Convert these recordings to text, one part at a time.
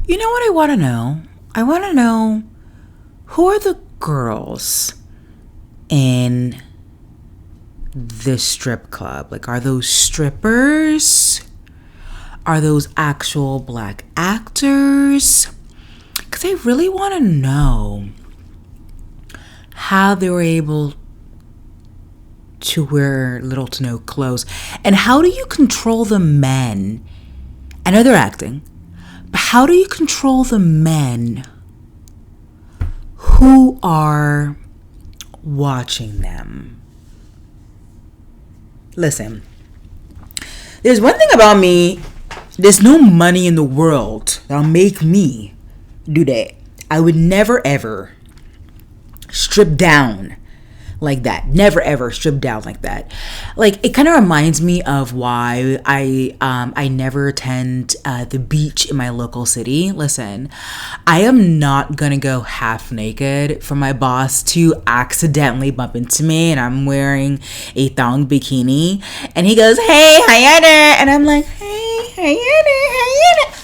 You know what I want to know? I want to know, who are the girls in the strip club? Like, are those strippers? Are those actual black actors? Because I really want to know how they were able to wear little to no clothes. And how do you control the men? I know they're acting, but how do you control the men who are watching them? Listen, there's one thing about me. There's no money in the world that'll make me do that. I would never ever strip down like that. Never ever strip down like that. Like, it kind of reminds me of why I never attend the beach in my local city. Listen, I am not gonna go half naked for my boss to accidentally bump into me and I'm wearing a thong bikini and he goes, "Hey, Hayana," and I'm like, "Hey, Hayana."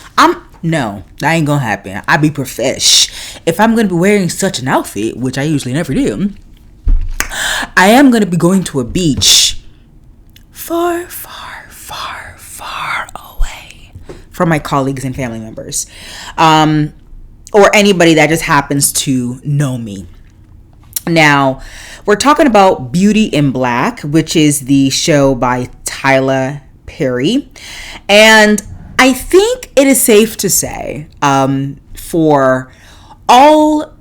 No, that ain't gonna happen. I be profesh. If I'm gonna be wearing such an outfit, which I usually never do, I am going to be going to a beach far, far, far, far away from my colleagues and family members, or anybody that just happens to know me. Now, we're talking about Beauty in Black, which is the show by Tyler Perry. And I think it is safe to say, for all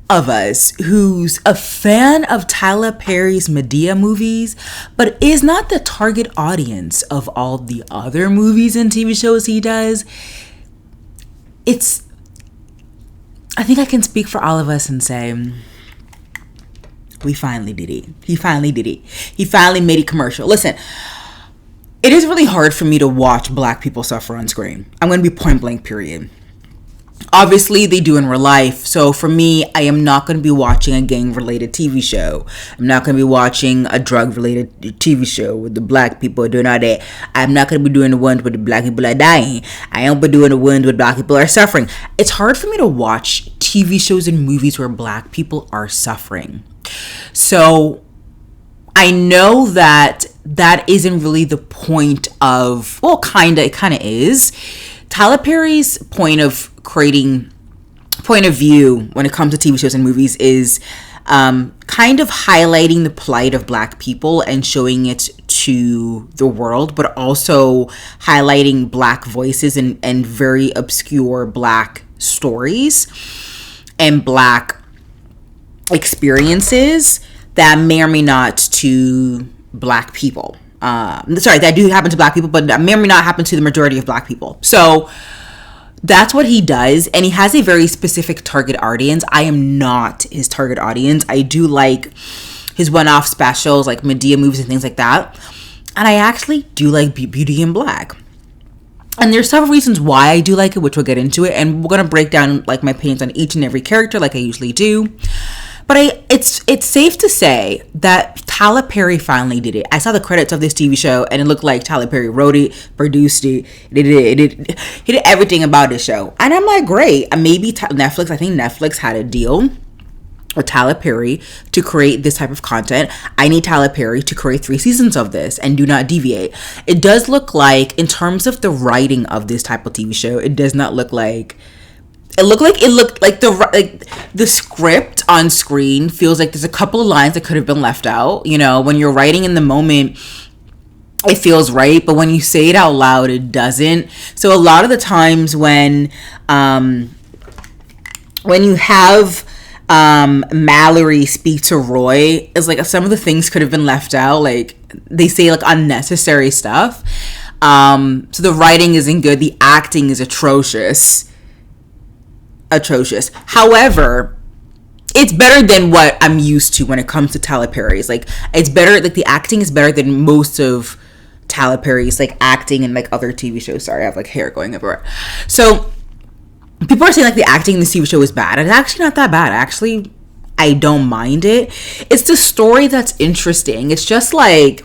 of us who's a fan of Tyler Perry's Madea movies, but is not the target audience of all the other movies and TV shows he does, I think I can speak for all of us and say, we finally did it. He finally did it. He finally made it commercial. Listen, it is really hard for me to watch black people suffer on screen. I'm going to be point blank, period. Obviously, they do in real life. So for me, I am not going to be watching a gang-related TV show. I'm not going to be watching a drug-related TV show with the black people doing all that. I'm not going to be doing the ones where the black people are dying. I am be doing the ones where black people are suffering. It's hard for me to watch TV shows and movies where black people are suffering. So I know that isn't really the point of, well, it kind of is. Tyler Perry's point of view when it comes to TV shows and movies is kind of highlighting the plight of black people and showing it to the world, but also highlighting black voices and very obscure black stories and black experiences that may or may not to black people. That do happen to black people, but that may or may not happen to the majority of black people. So that's what he does, and he has a very specific target audience. I am not his target audience. I do like his one-off specials, like Madea movies and things like that. And I actually do like Beauty in Black. And there's several reasons why I do like it, which we'll get into it. And we're going to break down like my opinions on each and every character like I usually do. But it's safe to say that Tyler Perry finally did it. I saw the credits of this TV show, and it looked like Tyler Perry wrote it, produced it, he did everything about this show. And I'm like, great. Maybe Netflix, I think Netflix had a deal with Tyler Perry to create this type of content. I need Tyler Perry to create 3 seasons of this and do not deviate. It does look like, in terms of the writing of this type of TV show, it does not look like... It looked like the script on screen feels like there's a couple of lines that could have been left out. You know, when you're writing in the moment, it feels right, but when you say it out loud, it doesn't. So a lot of the times when you have Mallory speak to Roy, it's like some of the things could have been left out. Like, they say like unnecessary stuff. So the writing isn't good. The acting is atrocious. However, it's better than what I'm used to when it comes to Tyler Perry's. Like, it's better, like the acting is better than most of Tyler Perry's like acting in like other TV shows. Sorry, I have like hair going everywhere. So people are saying like the acting in this TV show is bad. It's actually not that bad. Actually, I don't mind it. It's the story that's interesting. It's just like,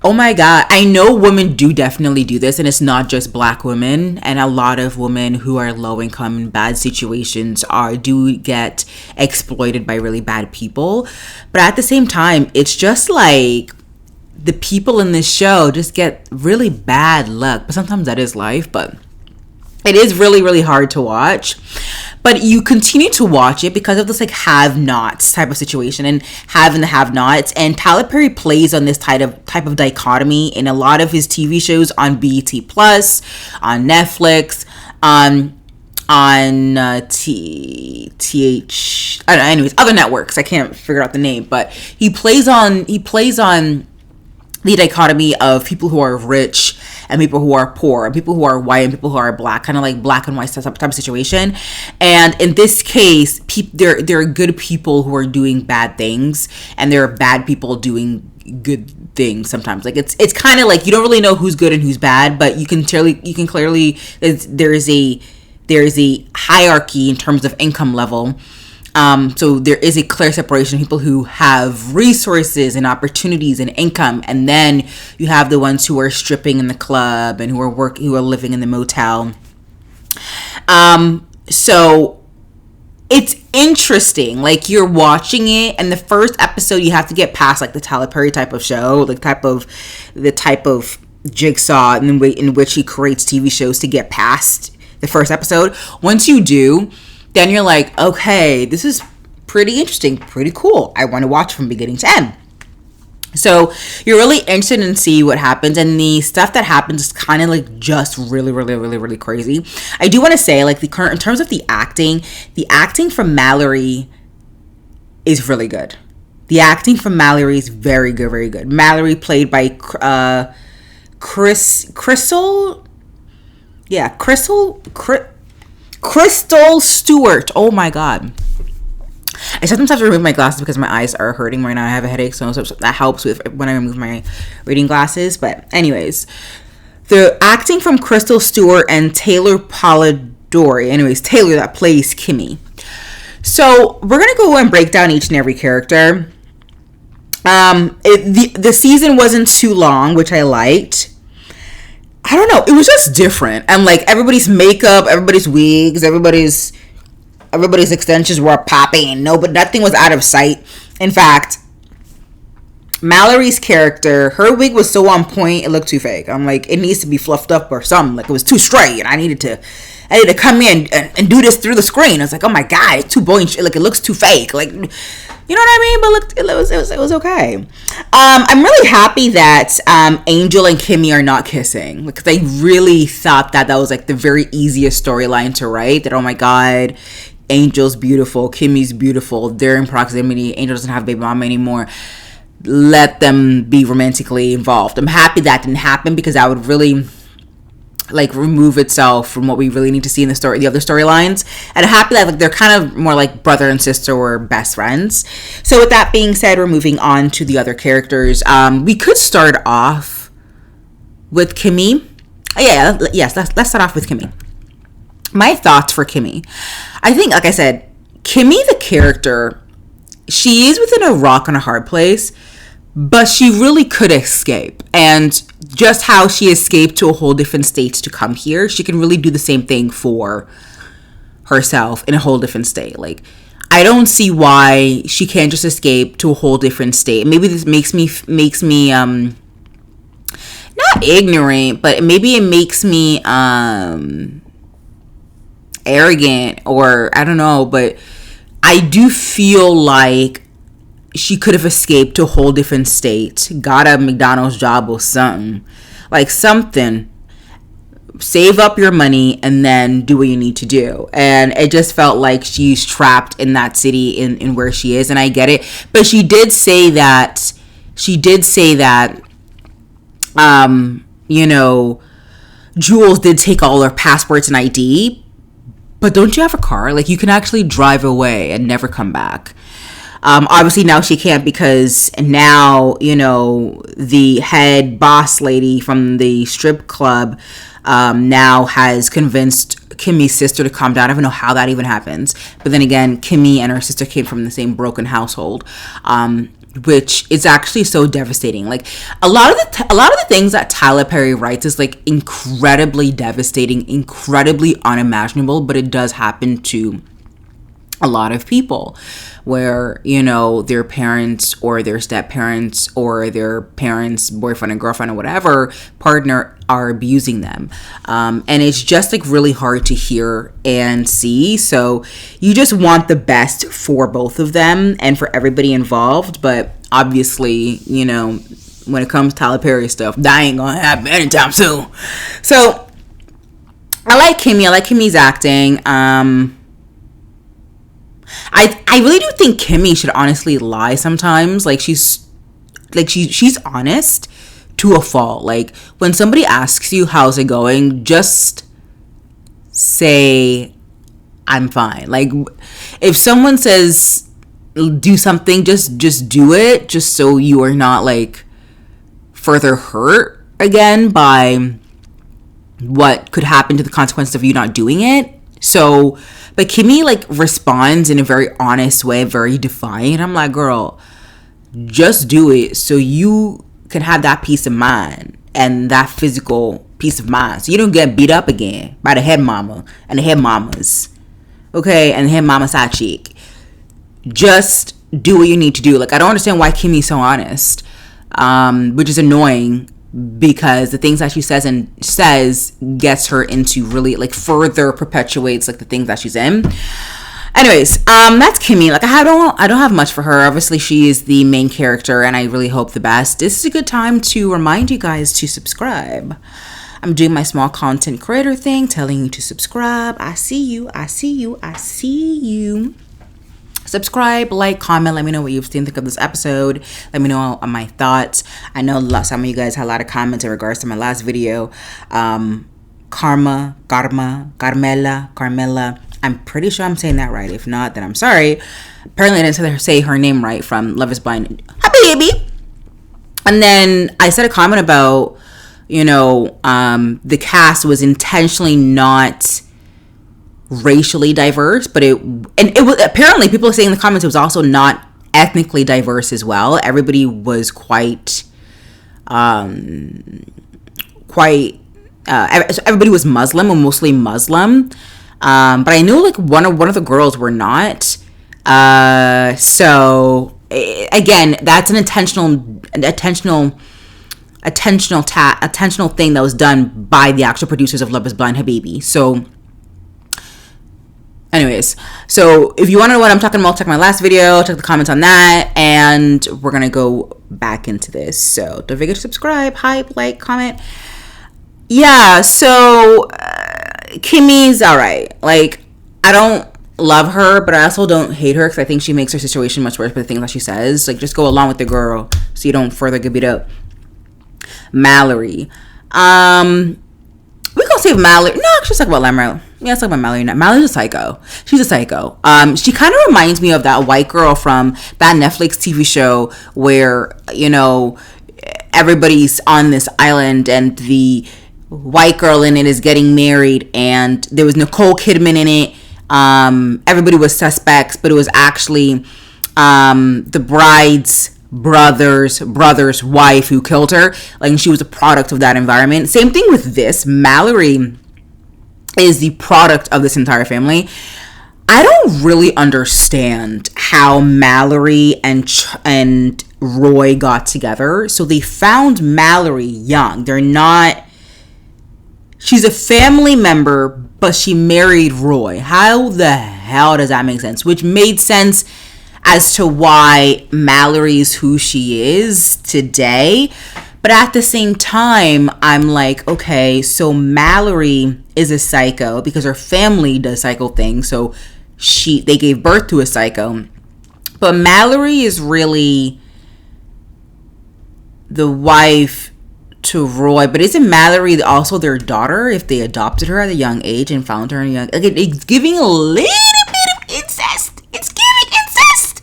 Oh my God. I know women do definitely do this, and it's not just black women. And a lot of women who are low income in bad situations do get exploited by really bad people. But at the same time, it's just like the people in this show just get really bad luck. But sometimes that is life, but it is really, really hard to watch. But you continue to watch it because of this like have-nots type of situation and have and the have-nots. And Tyler Perry plays on this type of dichotomy in a lot of his TV shows on BET Plus, on Netflix, on TH. I don't know. Anyways, other networks. I can't figure out the name, but he plays on the dichotomy of people who are rich and people who are poor, and people who are white and people who are black, kind of like black and white type of situation. And in this case, there are good people who are doing bad things, and there are bad people doing good things sometimes. Like it's kind of like you don't really know who's good and who's bad, but you can clearly there is a hierarchy in terms of income level. So there is a clear separation of people who have resources and opportunities and income, and then you have the ones who are stripping in the club and who are living in the motel. So it's interesting. Like you're watching it, and the first episode you have to get past like the Tyler Perry type of show, the type of jigsaw in which he creates TV shows to get past the first episode. Once you do, then you're like, okay, this is pretty interesting, pretty cool. I want to watch from beginning to end. So you're really interested in see what happens, and the stuff that happens is kind of like just really, really, really, really crazy. I do want to say, like in terms of the acting from Mallory is really good. The acting from Mallory is very good, very good. Mallory played by Crystal Stewart. Oh my God. I sometimes have to remove my glasses because my eyes are hurting right now. I have a headache, so that helps with when I remove my reading glasses. But anyways, the acting from Crystal Stewart and Taylor Polidori. Anyways, Taylor that plays Kimmy. So we're gonna go and break down each and every character. The season wasn't too long, which I liked. I don't know. It was just different. And like everybody's makeup, everybody's wigs, everybody's extensions were popping. Nothing was out of sight. In fact, Mallory's character, her wig was so on point, it looked too fake. I'm like, it needs to be fluffed up or something. Like it was too straight, and I needed to come in and do this through the screen. I was like, oh my God, it's too boring. Like it looks too fake. Like, you know what I mean? But look, it was okay. I'm really happy that Angel and Kimmy are not kissing, because I really thought that was like the very easiest storyline to write. That, oh my God, Angel's beautiful, Kimmy's beautiful, they're in proximity. Angel doesn't have a baby mama anymore. Let them be romantically involved. I'm happy that didn't happen, because that would really like remove itself from what we really need to see in the other storylines. And I'm happy that like they're kind of more like brother and sister or best friends. So with that being said, we're moving on to the other characters. We could start off with Kimmy. Let's start off with Kimmy. My thoughts for Kimmy. I think, like I said, Kimmy the character, she is within a rock and a hard place, but she really could escape. And just how she escaped to a whole different state to come here, she can really do the same thing for herself in a whole different state. Like, I don't see why she can't just escape to a whole different state. Maybe this makes me not ignorant, but maybe it makes me arrogant, or I don't know, but I do feel like she could have escaped to a whole different state, got a McDonald's job or something. Save up your money and then do what you need to do. And it just felt like she's trapped in that city in where she is, and I get it. But she did say that Jules did take all her passports and ID, but don't you have a car? Like, you can actually drive away and never come back. Obviously now she can't, because now, the head boss lady from the strip club now has convinced Kimmy's sister to calm down. I don't know how that even happens. But then again, Kimmy and her sister came from the same broken household. which is actually so devastating. Like a lot of the things that Tyler Perry writes is like incredibly devastating, incredibly unimaginable, but it does happen to a lot of people where, you know, their parents or their step parents or their parents' boyfriend and girlfriend or whatever partner are abusing them. And it's just like really hard to hear and see. So you just want the best for both of them and for everybody involved. But obviously, you know, when it comes to Tyler Perry stuff, that ain't gonna happen anytime soon. So I like Kimmy. I like Kimmy's acting. I really do think Kimmy should honestly lie sometimes. Like she's honest to a fault. Like when somebody asks you how's it going, just say I'm fine. Like if someone says do something, just do it, just so you are not like further hurt again by what could happen to the consequences of you not doing it. So, but Kimmy like responds in a very honest way, very defiant. I'm like, girl, just do it so you can have that peace of mind and that physical peace of mind, so you don't get beat up again by the head mama and the head mamas, okay, and the head mama side chick. Just do what you need to do. Like I don't understand why Kimmy's so honest, which is annoying. Because the things that she says gets her into really like further perpetuates like the things that she's in. Anyways, that's Kimmy. Like I don't have much for her. Obviously, she is the main character, and I really hope the best. This is a good time to remind you guys to subscribe. I'm doing my small content creator thing, telling you to subscribe. I see you. Subscribe, like, comment, let me know what you think of this episode. Let me know my thoughts. I know some of you guys had a lot of comments in regards to my last video. Carmela. I'm pretty sure I'm saying that right. If not, then I'm sorry. Apparently I didn't say her name right from Love is Blind. Hi, baby. And then I said a comment about, you know, the cast was intentionally not racially diverse, but it was apparently, people are saying in the comments, it was also not ethnically diverse as well. Everybody was quite everybody was Muslim, or mostly Muslim, but I knew like one of the girls were not, so again, that's an intentional thing that was done by the actual producers of Love is Blind Habibi. So anyways, so if you want to know what I'm talking about, check my last video, check the comments on that, and we're gonna go back into this. So don't forget to subscribe, hype, like, comment. Yeah, so Kimmy's all right. Like I don't love her, but I also don't hate her, because I think she makes her situation much worse by the things that she says. Like just go along with the girl so you don't further get beat up. Mallory, we're gonna save Mallory. No, let's talk about Mallory. Yeah, let's talk about Mallory now. Mallory's a psycho. She's a psycho. She kind of reminds me of that white girl from that Netflix TV show where, you know, everybody's on this island and the white girl in it is getting married, and there was Nicole Kidman in it. Everybody was suspects, but it was actually the bride's brother's wife who killed her. Like she was a product of that environment. Same thing with this. Mallory is the product of this entire family. I don't really understand how Mallory and Roy got together. So they found Mallory young. She's a family member, but she married Roy. How the hell does that make sense? Which made sense as to why Mallory's who she is today. But at the same time, I'm like, okay, so Mallory is a psycho because her family does psycho things. So they gave birth to a psycho. But Mallory is really the wife to Roy. But isn't Mallory also their daughter if they adopted her at a young age and found her in a young... Like, it's giving a little bit of incest. It's giving incest.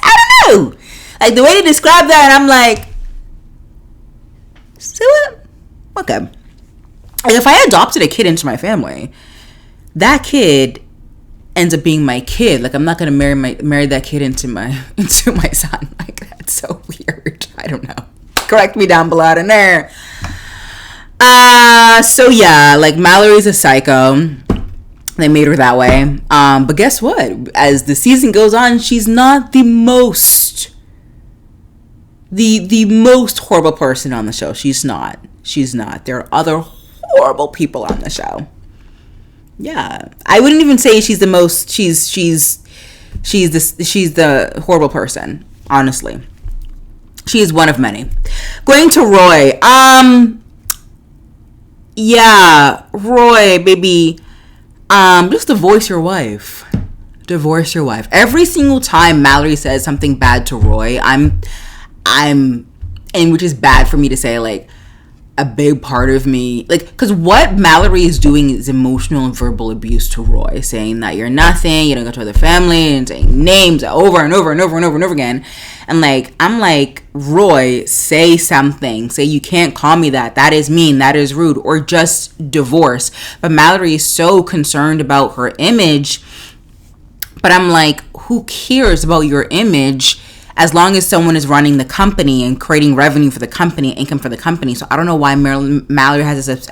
I don't know. Like the way they describe that, I'm like, see what? Okay. Like if I adopted a kid into my family, that kid ends up being my kid. Like, I'm not gonna marry that kid into my son. Like, that's so weird. I don't know. Correct me down below in there. So yeah, like, Mallory's a psycho. They made her that way. But guess what? As the season goes on, she's not the most horrible person on the show. She's not. There are other horrible people on the show. Yeah, I wouldn't even say she's the most. She's the horrible person. Honestly, she is one of many. Going to Roy. Yeah, Roy, baby. Just divorce your wife. Divorce your wife. Every single time Mallory says something bad to Roy, I'm, and which is bad for me to say, like, a big part of me, like, because what Mallory is doing is emotional and verbal abuse to Roy, saying that you're nothing, you don't go to other family, and saying names over and over and over and over and over again. And like, I'm like, Roy, say something. Say, you can't call me that. That is mean. That is rude. Or just divorce. But Mallory is so concerned about her image. But I'm like, who cares about your image as long as someone is running the company and creating revenue for the company, income for the company? So I don't know why Mallory has this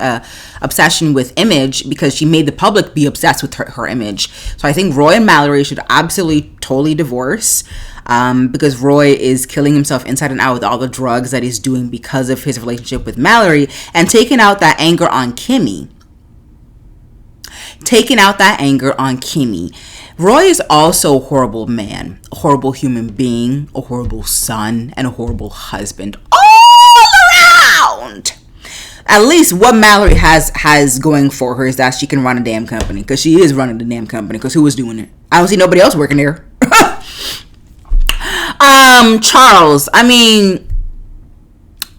obsession with image, because she made the public be obsessed with her image. So I think Roy and Mallory should absolutely totally divorce, because Roy is killing himself inside and out with all the drugs that he's doing because of his relationship with Mallory, and taking out that anger on Kimmy. Roy is also a horrible man, a horrible human being, a horrible son, and a horrible husband. All around! At least what Mallory has going for her is that she can run a damn company. Because she is running the damn company. Because who was doing it? I don't see nobody else working there. Charles. I mean,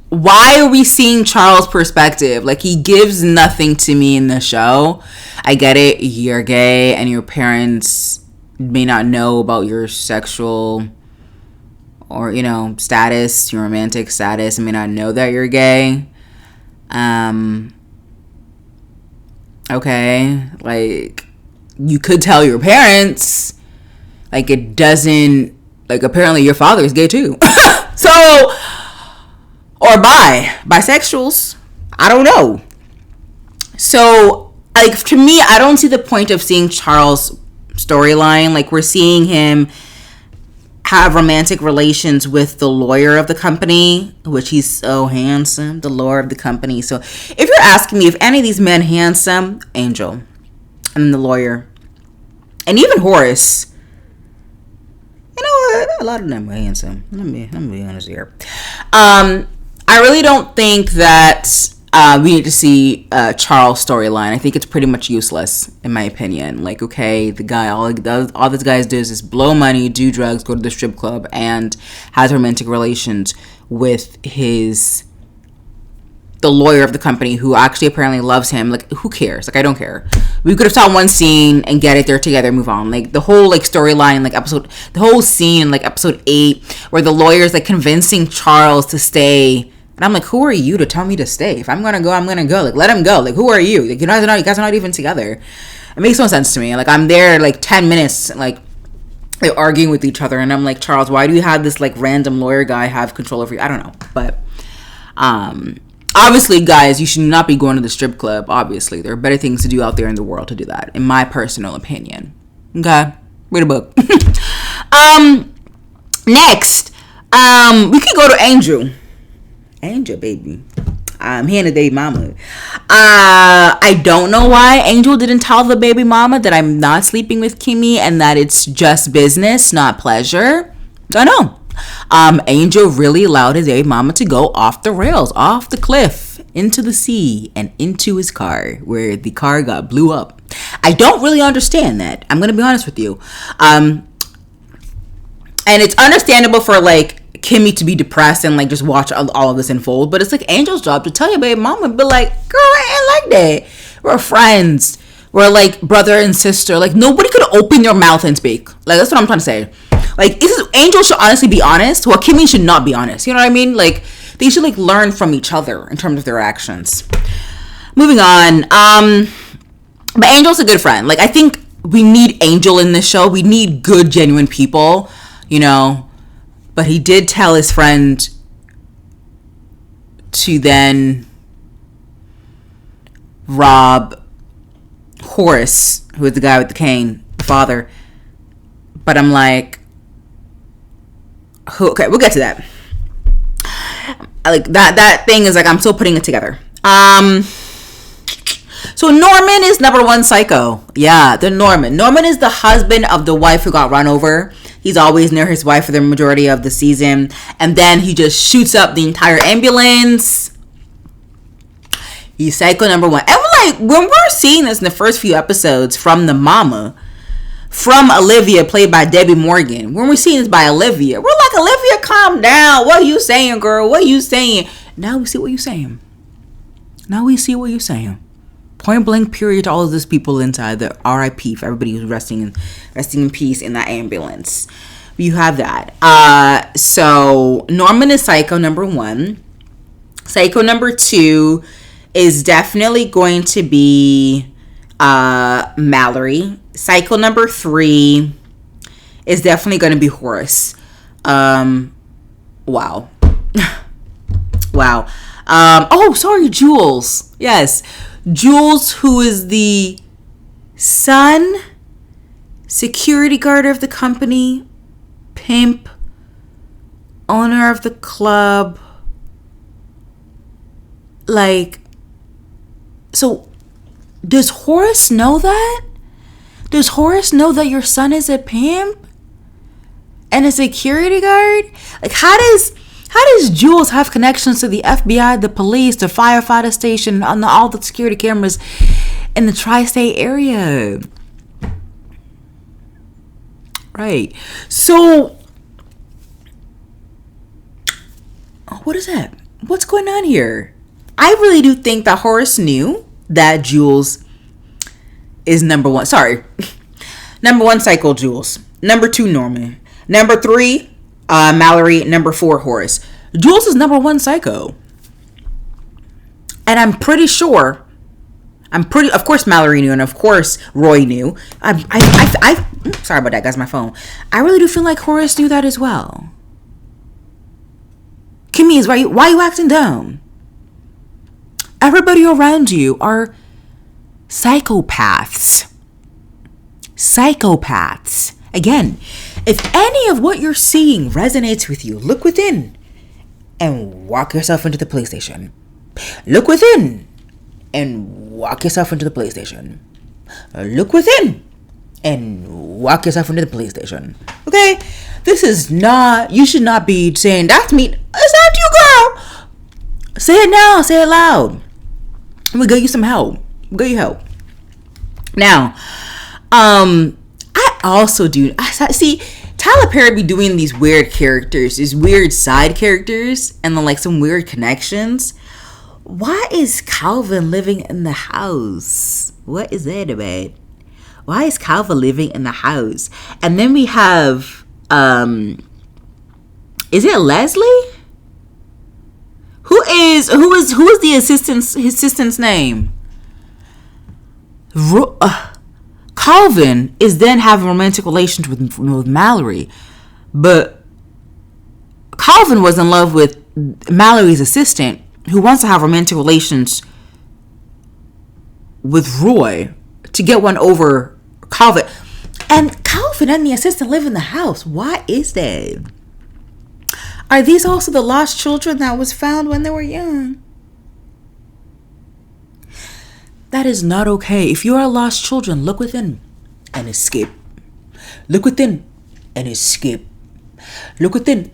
why are we seeing Charles' perspective? Like, he gives nothing to me in the show. I get it, you're gay and your parents may not know about your sexual or, status, your romantic status, and may not know that you're gay. Okay, like, you could tell your parents, like, it doesn't, like, apparently your father is gay too. So, or bisexuals, I don't know. So, like, to me, I don't see the point of seeing Charles' storyline. Like, we're seeing him have romantic relations with the lawyer of the company, which he's so handsome, the lawyer of the company. So, if you're asking me if any of these men handsome, Angel, and then the lawyer, and even Horace, a lot of them are handsome. Let me be honest here. I really don't think that we need to see Charles' storyline. I think it's pretty much useless, in my opinion. Like, okay, the guy, all this guy does is blow money, do drugs, go to the strip club, and has romantic relations with the lawyer of the company, who actually apparently loves him. Like, who cares? Like, I don't care. We could have saw one scene and get it, they're together, move on. Like, the whole, like, storyline, like, the whole scene in, like, episode 8, where the lawyer's, like, convincing Charles to stay. And I'm like, who are you to tell me to stay? If I'm gonna go, I'm gonna go. Like, let him go. Like, who are you? Like, you guys are not even together. It makes no sense to me. Like, I'm there, like, 10 minutes, like, they're arguing with each other, and I'm like, Charles, why do you have this, like, random lawyer guy have control over you? I don't know. But, obviously, guys, you should not be going to the strip club. Obviously, there are better things to do out there in the world to do that, in my personal opinion. Okay? Read a book. Next, we could go to Angel. Angel, baby. He and the baby mama. I don't know why Angel didn't tell the baby mama that I'm not sleeping with Kimmy and that it's just business, not pleasure. Don't know. Angel really allowed his baby mama to go off the rails, off the cliff, into the sea, and into his car, where the car got blew up. I don't really understand that. I'm going to be honest with you. And it's understandable for, like, Kimmy to be depressed and, like, just watch all of this unfold, but it's, like, Angel's job to tell your baby mama, but, like, girl, I ain't like that. We're friends. We're, like, brother and sister. Like, nobody could open their mouth and speak. Like, that's what I'm trying to say. Like, Angel should honestly be honest, while Kimmy should not be honest. You know what I mean? Like, they should, like, learn from each other in terms of their actions. Moving on. But Angel's a good friend. Like, I think we need Angel in this show. We need good, genuine people, you know. But he did tell his friend to then rob Horace, who is the guy with the cane, the father. But I'm like, okay, we'll get to that. Like that thing is like, I'm still putting it together. So Norman is number one psycho. Yeah, the Norman. Norman is the husband of the wife who got run over. He's always near his wife for the majority of the season. And then he just shoots up the entire ambulance. He's psycho number one. And we're like, when we're seeing this in the first few episodes from the mama, from Olivia, played by Debbie Morgan. When we're seeing this by Olivia, we're like, Olivia, calm down. What are you saying, girl? What are you saying? Now we see what you're saying. Point blank period to all of those people inside. The RIP for everybody who's resting in peace in that ambulance. You have that. So Norman is psycho number one. Psycho number two is definitely going to be Mallory. Psycho number three is definitely going to be Horace. Wow. Wow. Jules. Yes. Jules, who is the son, security guard of the company, pimp, owner of the club. Like, so does Horace know that? Does Horace know that your son is a pimp and a security guard? Like, how does Jules have connections to the FBI, the police, the firefighter station, on all the security cameras in the tri-state area? Right. So, what is that? What's going on here? I really do think that Horace knew that Jules is number one. Sorry. Number one, psycho Jules. Number two, Norman. Number three, Mallory. Number four, Horace. Jules is number one psycho. And I'm pretty sure, of course Mallory knew, and of course Roy knew. Sorry about that, guys, my phone. I really do feel like Horace knew that as well. Kimmy is right. Why are you acting dumb? Everybody around you are psychopaths. Psychopaths. Again, if any of what you're seeing resonates with you, look within and walk yourself into the police station. Look within and walk yourself into the police station. Look within and walk yourself into the police station. Okay? This is not, you should not be saying, that's me. It's not you, girl. Say it now. Say it loud. We'll get you some help. We'll get you help. Now, I also do, see, Tyler Perry be doing these weird characters, these weird side characters, and then like some weird connections. Why is Calvin living in the house? What is that about? Why is Calvin living in the house? And then we have, is it Leslie? Who is the assistant's name? Calvin is then having romantic relations with Mallory, but Calvin was in love with Mallory's assistant, who wants to have romantic relations with Roy to get one over Calvin. And Calvin and the assistant live in the house. Why is that? Are these also the lost children that was found when they were young? That is not okay. If you are lost children, look within and escape. Look within and escape. Look within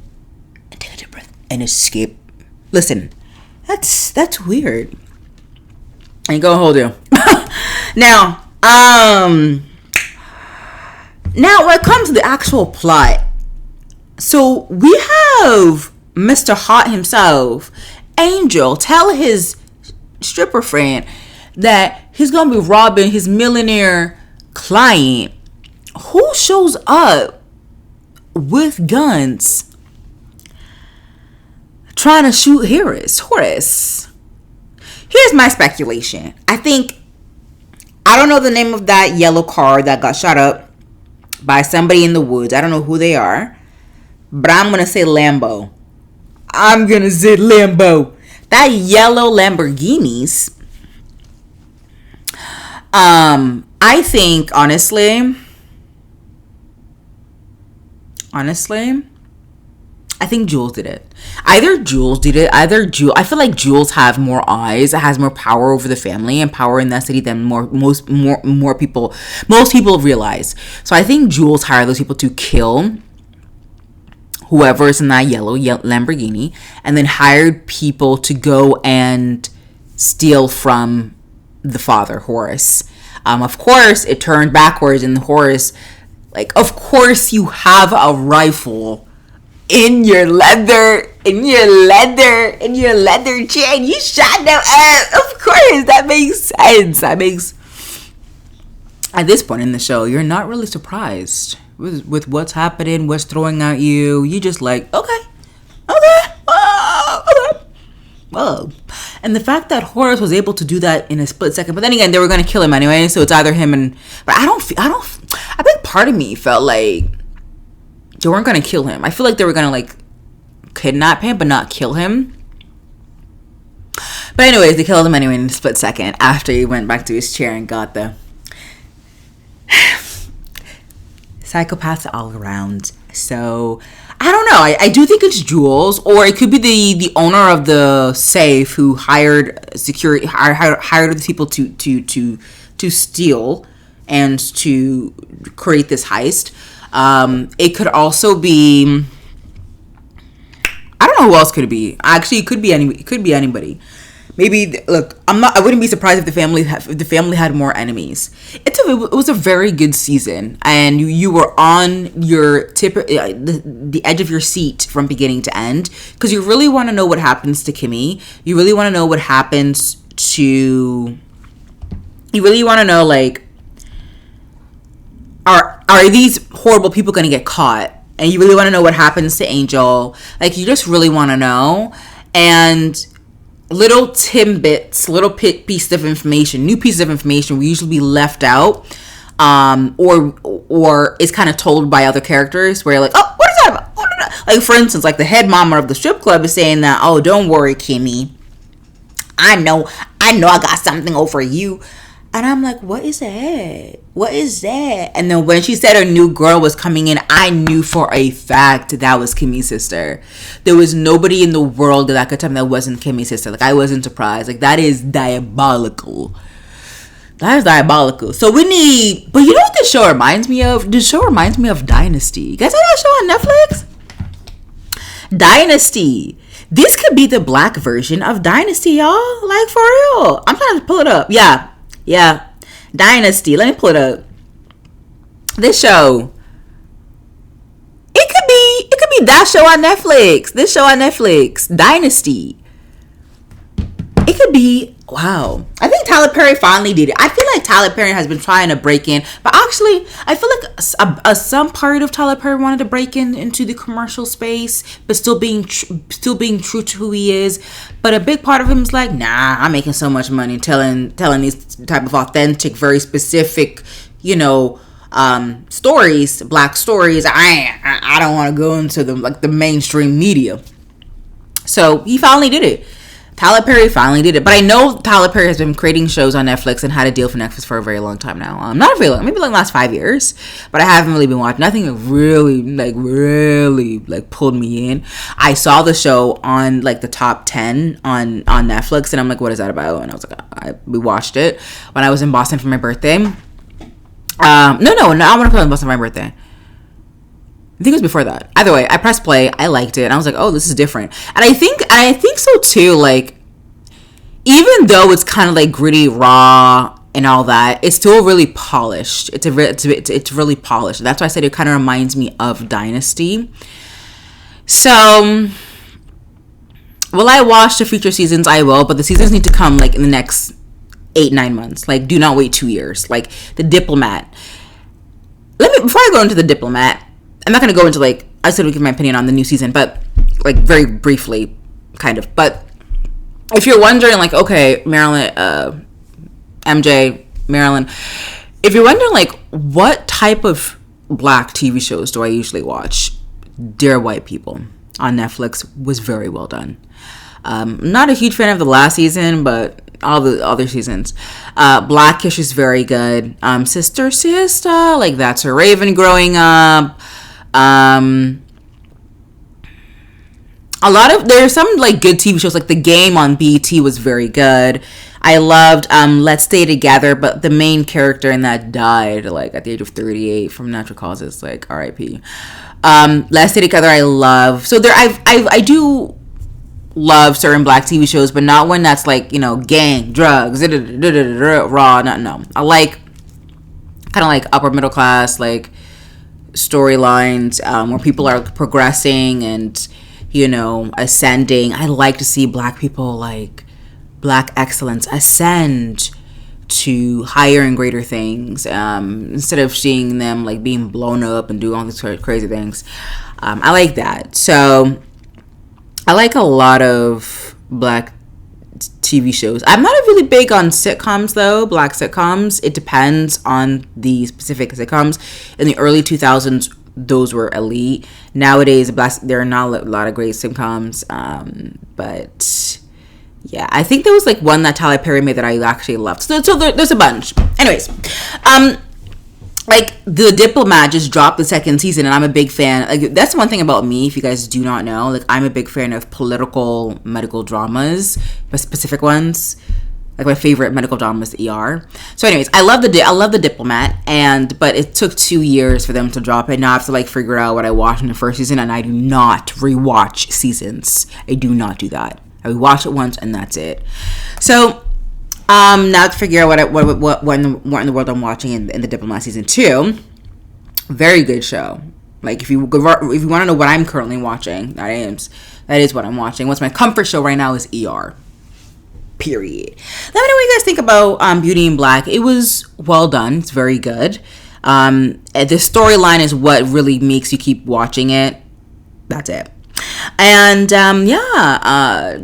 and take a deep breath and escape. Listen, that's weird. I ain't gonna hold you. Now when it comes to the actual plot, so we have Mr. Hot himself, Angel, tell his stripper friend that he's gonna be robbing his millionaire client, who shows up with guns trying to shoot Horace. Here's my speculation. I think I don't know the name of that yellow car that got shot up by somebody in the woods. I don't know who they are, but I'm gonna say Lambo. That yellow Lamborghinis. I think honestly, I think Jules did it. Either Jules did it. I feel like Jules have more eyes. Has more power over the family and power in that city than most people realize. So I think Jules hired those people to kill whoever is in that yellow Lamborghini, and then hired people to go and steal from the father, Horace. Of course, it turned backwards, and Horace, like, of course you have a rifle in your leather chain. You shot them up. Of course, that makes sense. At this point in the show, you're not really surprised with what's happening, what's throwing at you. You just like, okay. Whoa. And the fact that Horace was able to do that in a split second, but then again, they were going to kill him anyway, so it's either him and, but I think part of me felt like they weren't going to kill him. I feel like they were going to, like, kidnap him, but not kill him. But anyways, they killed him anyway in a split second after he went back to his chair and got the psychopaths all around. So, I don't know. I do think it's Jules, or it could be the owner of the safe who hired security, hired the people to steal and to create this heist. It could also be, I don't know who else could it be. Actually, it could be anybody. Maybe, look, I wouldn't be surprised if the family had more enemies. It was a very good season, and you were on your the edge of your seat from beginning to end, because you really want to know what happens to Kimmy. You really want to know what happens to. You really want to know, like, are these horrible people going to get caught? And you really want to know what happens to Angel. Like, you just really want to know. And little tidbits, little pieces of information, new pieces of information will usually be left out, or is kind of told by other characters, where you're like, oh, what is that about? Like, for instance, like the head mama of the strip club is saying that, oh, don't worry, Kimmy, I know I got something over you. And I'm like, what is that? And then when she said her new girl was coming in, I knew for a fact that was Kimmy's sister. There was nobody in the world that could tell me that wasn't Kimmy's sister. Like, I wasn't surprised. Like, that is diabolical. So but you know what this show reminds me of? This show reminds me of Dynasty. You guys saw that show on Netflix? Dynasty. This could be the black version of Dynasty, y'all. Like, for real. I'm trying to pull it up. Yeah, Dynasty. Let me pull it up. This show. It could be that show on Netflix. This show on Netflix, Dynasty. It could be. Wow. I think Tyler Perry finally did it. I feel like Tyler Perry has been trying to break in, but actually, I feel like some part of Tyler Perry wanted to break into the commercial space, but still being true to who he is. But a big part of him is like, nah, I'm making so much money telling these type of authentic, very specific, stories, black stories. I don't want to go into the mainstream media. So he finally did it. Tyler Perry finally did it. But I know Tyler Perry has been creating shows on Netflix and had a deal for Netflix for a very long time now. Not very long, maybe like the last 5 years. But I haven't really been watching. Nothing really pulled me in. I saw the show on like the top 10 on Netflix, and I'm like, what is that about? And I was like, we watched it when I was in Boston for my birthday. No, I want to put it in Boston for my birthday. I think it was before that. Either way, I pressed play. I liked it. And I was like, oh, this is different. And I think so too. Like, even though it's kind of like gritty, raw, and all that, it's still really polished. It's really polished. That's why I said it kind of reminds me of Dynasty. So, will I watch the future seasons? I will, but the seasons need to come like in the next 8-9 months. Like, do not wait 2 years. Like, The Diplomat. Before I go into The Diplomat, I'm not going to go into, like, I said, give my opinion on the new season, but, like, very briefly, kind of. But if you're wondering, like, okay, Marilyn, MJ, Maryland. If you're wondering, like, what type of black TV shows do I usually watch? Dear White People on Netflix was very well done. Not a huge fan of the last season, but all the other seasons. Blackish is very good. Sister, like That's a Raven growing up. There's some like good TV shows, like The Game on BET was very good. I loved Let's Stay Together, but the main character in that died like at the age of 38 from natural causes, like R.I.P. Let's Stay Together I love. So there I do love certain black TV shows, but not one that's like, gang, drugs, raw. No. I like kind of like upper middle class, like storylines where people are progressing and ascending. I like to see black people, like black excellence, ascend to higher and greater things, instead of seeing them like being blown up and doing all these crazy things. I like that. So I like a lot of black TV shows. I'm not really big on sitcoms though, black sitcoms. It depends on the specific sitcoms. In the early 2000s, those were elite. Nowadays, there are not a lot of great sitcoms. But yeah, I think there was like one that Tyler Perry made that I actually loved. So there's a bunch. Anyways, like The Diplomat just dropped the second season, and I'm a big fan. Like, that's one thing about me, if you guys do not know. Like, I'm a big fan of political medical dramas, but specific ones. Like, my favorite medical drama is ER. So anyways, I love the Diplomat, but it took 2 years for them to drop it. Now I have to like figure out what I watched in the first season, and I do not rewatch seasons. I do not do that. I rewatch it once and that's it. So now to figure out what in the world I'm watching in The Diplomat season 2. Very good show. Like, if you want to know what I'm currently watching, that is what I'm watching. What's my comfort show right now is ER. Period. Let me know what you guys think about Beauty in Black. It was well done. It's very good. The storyline is what really makes you keep watching it. That's it. And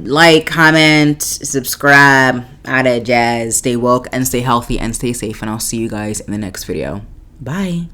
like, comment, subscribe, all that jazz. Stay woke and stay healthy and stay safe. And I'll see you guys in the next video. Bye.